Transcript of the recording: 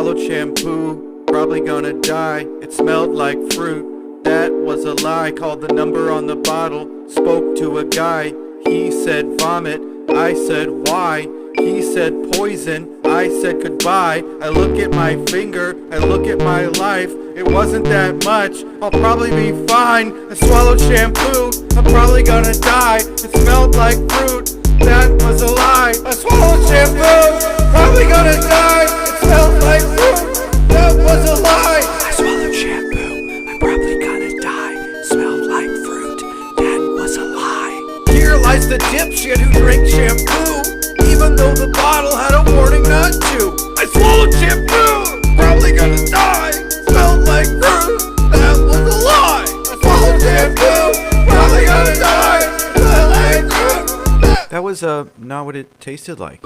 swallowed shampoo, probably gonna die. It smelled like fruit, that was a lie. Called the number on the bottle, spoke to a guy. He said vomit, I said why? He said poison, I said goodbye. I look at my finger, I look at my life. It wasn't that much, I'll probably be fine. I swallowed shampoo, I'm probably gonna die. It smelled like fruit, that was a lie. I swallowed shampoo, probably gonna die. It smelled like fruit, that was a lie. I swallowed shampoo, I'm probably gonna die. Smelled like fruit, that was a lie. Here lies the dipshit who drank shampoo, even though the bottle had a warning not to. I swallowed shampoo, probably gonna die. Smelled like fruit, that was a lie. I swallowed shampoo, probably gonna die. Smelled like fruit. That was not what it tasted like.